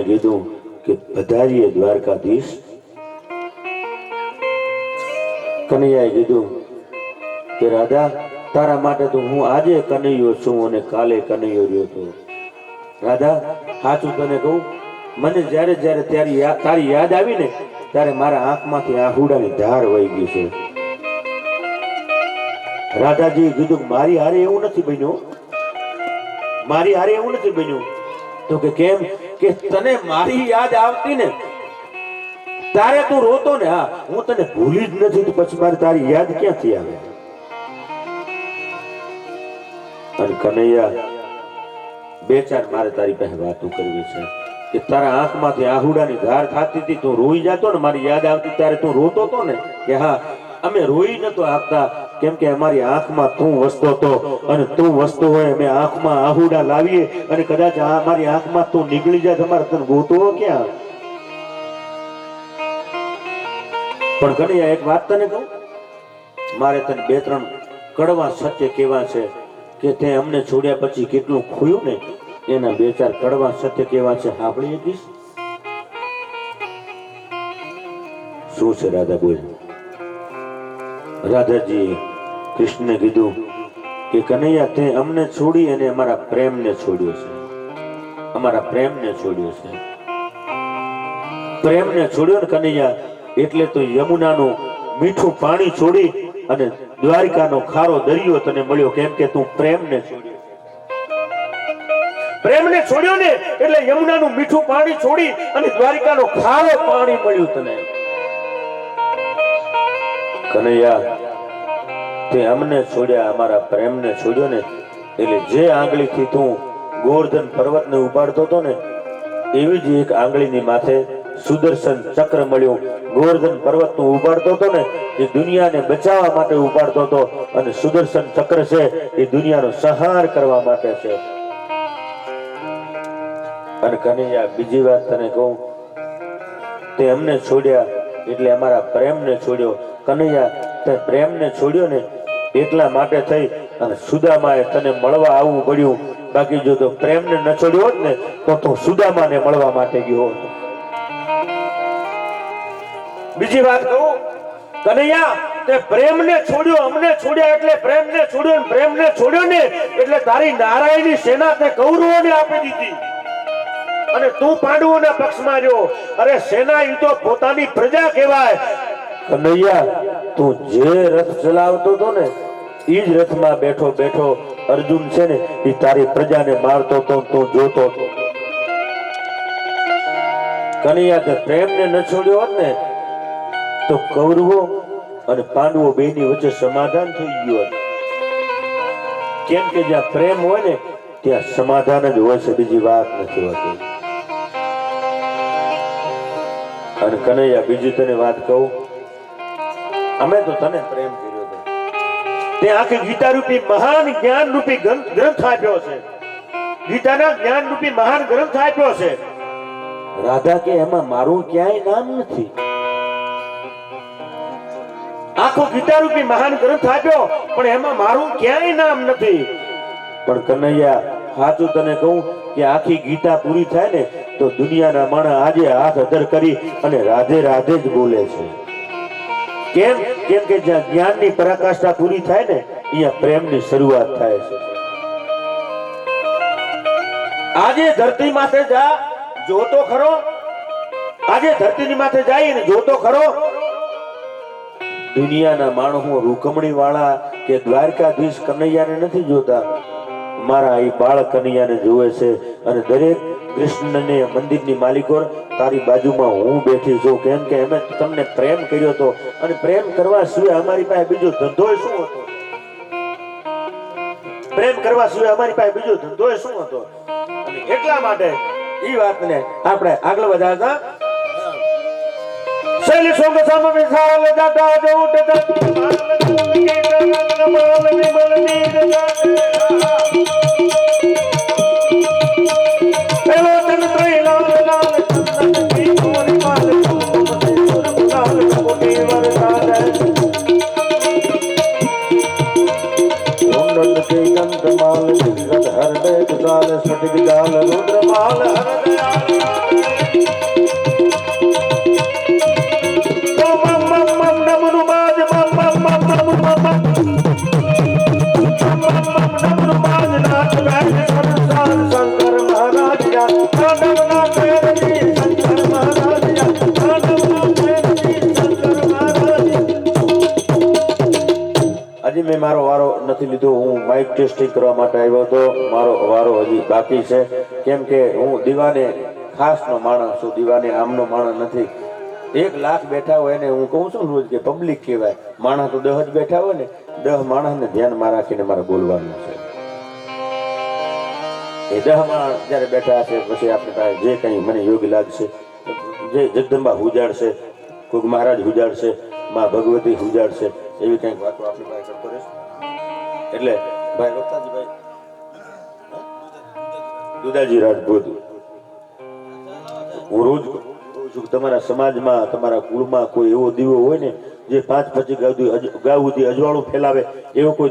કીધું કે પધારીએ દ્વારકાધીશ. કનૈયાએ કીધું કે રાધા, તારા માટે તો હું આજે કનૈયો છું અને કાલે કનૈયો રહ્યો હતો. રાધા, સાચું તને કહું, મને જ્યારે જ્યારે તારી યાદ આવી ને ત્યારે મારા આંખમાંથી આહુડાની ધાર વહી ગઈ છે. રાધાજીએ કીધું મારી હારે એવું નથી બન્યું, મારી હારે એવું નથી બન્યું. તો કે કેમ? કે તને મારી યાદ આવતી ને તારે તું રોતો ને. હા, હું તને ભૂલી જ નથી તો પછી મારે તારી યાદ ક્યાંથી આવે? અને કનૈયા, બે ચાર મારે તારી પાસે વાતો કરવી છે કે તારા આંખમાંથી આહુડાની ધાર થતી હતી, તું રોઈ જતો ને, મારી યાદ આવતી ત્યારે તું રોતો હતો ને. કે હા, અમે રોઈ નતો આપતા, કેમ કે અમારી આંખમાં તું વસતો હતો અને તું વસતો હોય અમે આંખમાં આહુડા લાવીએ અને કદાચ અમારી આંખમાં તું નીકળી જાય તમારે તને ગોતવો ક્યાં? પણ કનૈયા, એક વાત તને કહું, મારે તને બે ત્રણ કડવા સત્ય કેવા છે કે તે અમને છોડ્યા પછી કેટલું ખોયું ને, એના બે ચાર કડવા સત્ય કેવા છે, સાંભળી શકીશ? શું છે રાધા? બોલ. રાધાજી કૃષ્ણને કીધું કે કનૈયા, તે અમને છોડી અને અમારા પ્રેમને છોડ્યો છે, અમારા પ્રેમને છોડ્યો છે. પ્રેમને છોડ્યો ને કનૈયા, એટલે તો યમુનાનું મીઠું પાણી છોડી અને દ્વારિકાનો ખારો દરિયો તને મળ્યો, કેમ કે તું પ્રેમને છોડ્યો. પ્રેમને છોડ્યો ને એટલે યમુનાનું મીઠું પાણી છોડી અને દ્વારિકાનો ખારો પાણી મળ્યું તને. કનૈયા, તે અમને છોડ્યા, અમારા પ્રેમને છોડ્યો ને એટલે જે આંગળીથી તું ગોવર્ધન પર્વતને ઉપાડતો હતો ને, એવી જ એક આંગળીની માથે સુદર્શન ચક્ર મળ્યું. ગોવર્ધન પર્વત નું ઉપાડતો હતો ને, એ દુનિયાને બચાવવા માટે ઉપાડતો હતો, અને સુદર્શન ચક્ર છે એ દુનિયાનો સંહાર કરવા માટે છે. અને કનૈયા, બીજી વાત તને કહું, તે અમને છોડ્યા એટલે અમારા પ્રેમને છોડ્યો. કનૈયા, તે પ્રેમને છોડ્યો ને એટલા માટે થઈ અને સુદામાએ તને મળવા આવવું પડ્યું. બાકી જો તો પ્રેમને ન છોડ્યો હોત ને તો તું સુદામાને મળવા માટે ગયો હતો. બીજી વાત કહું કનૈયા, તે પ્રેમને છોડ્યો, અમને છોડ્યા એટલે પ્રેમને છોડ્યો, પ્રેમને છોડ્યો ને એટલે તારી નારાયણની સેના તે કૌરવોને આપી દીધી અને તું પાંડવોના પક્ષમાં રહ્યો. અરે સેના એ તો પોતાની પ્રજા કહેવાય. કનૈયા, તું જે રથ ચલાવતો હતો ને એ જ રથમાં બેઠો બેઠો અર્જુન છે ને એ તારી પ્રજાને મારતો હતો, તું જોતો હતો. કનૈયા, તે પ્રેમને ન છોડ્યો હોત ને તો કૌરવો અને પાંડવો બેની વચ્ચે સમાધાન થઈ ગયું હતું. કેમ કે જ્યાં પ્રેમ હોય ને ત્યાં સમાધાન જ હોય છે, બીજી વાત નથી હોતી. અને કનૈયા, બીજી તને વાત કહું, અમે તો તને પ્રેમ કર્યો હતો, તે આખી ગીતા રૂપી મહાન જ્ઞાન રૂપી ગ્રંથ આપ્યો છે, ગીતાના જ્ઞાન રૂપી મહાન ગ્રંથ આપ્યો છે. રાધા કે એમાં મારું ક્યાંય નામ નથી. આખો ગીતા રૂપી મહાન ગ્રંથ આપ્યો પણ એમાં મારું ક્યાંય નામ નથી. પણ કનૈયા, સાચું તને કહું કે આખી ગીતા પૂરી થાય ને તો દુનિયાના માણસ આજે હાથ અધર કરી અને રાધે રાધે જ બોલે છે. કેમ? કેમ કે જ્યાં જ્ઞાનની પરાકાષ્ઠા પૂરી થાય ને અહીંયા પ્રેમની શરૂઆત થાય છે. આજે ધરતી માથે જા, જોતો ખરો, આજે ધરતીની માથે જઈને જોતો ખરો, દુનિયાના માણસો રૂકમણી વાળા કે દ્વારકાધીશ કનૈયાને નથી જોતા, મારા એ બાળ કનૈયાને જોવે છે. અને દરેક કૃષ્ણને મંદિરની માલિકો તારી બાજુમાં હું બેઠી છું, કેમ કે અમે તમને પ્રેમ કર્યો હતો અને પ્રેમ કરવા સિવાય અમારી પાસે બીજો ધંધો શું હતો? પ્રેમ કરવા સિવાય અમારી પાસે બીજો ધંધો શું હતો? અને એટલા માટે એ વાતને આપણે આગળ વધારતા શૈલી સોંગ સામ વિશાલ દાતા જો ઉઠતા હેલો ચંદ્રઈ લાલ લાલ ચંદ્રઈ મોરી માલ લાલ કોટી વરસાદ રોંડન કે કંત માલ હર દે ગાલ સટિક ગાલ રુદ્ર માલ હર દયાલ માઇક ટેસ્ટિંગ કરવા માટે આવ્યો હતો. મારો વારો હજી બાકી છે, કેમ કે હું દીવાને ખાસનો માણસ છું, દીવાને આમનો માણસ નથી. 1 લાખ બેઠા હોય ને હું કહું છું રોજ કે પબ્લિક કહેવાય, માણસ તો 10 જ બેઠા હોય ને, 10 માણસને ધ્યાનમાં રાખીને મારે બોલવાનું છે. એ 10 માણસ જ્યારે બેઠા હશે પછી આપણી પાસે જે કંઈ મને યોગ્ય લાગશે, જે જગદંબા ઉજાડશે, કોઈક મહારાજ ઉજાડશે, માં ભગવતી ઉજાડશે, એવી કંઈક વાતો આપણી પાસે કરતો રહેશે. એટલે ભાઈ વક્તાજીભાઈ દુદાજી રાજપૂત, હું રોજ કહું છું કે તમારા સમાજમાં, તમારા કુળમાં કોઈ એવો દીવો હોય ને જે 5-25 ગાઉ સુધી અજવાળું ફેલાવે, એવો કોઈ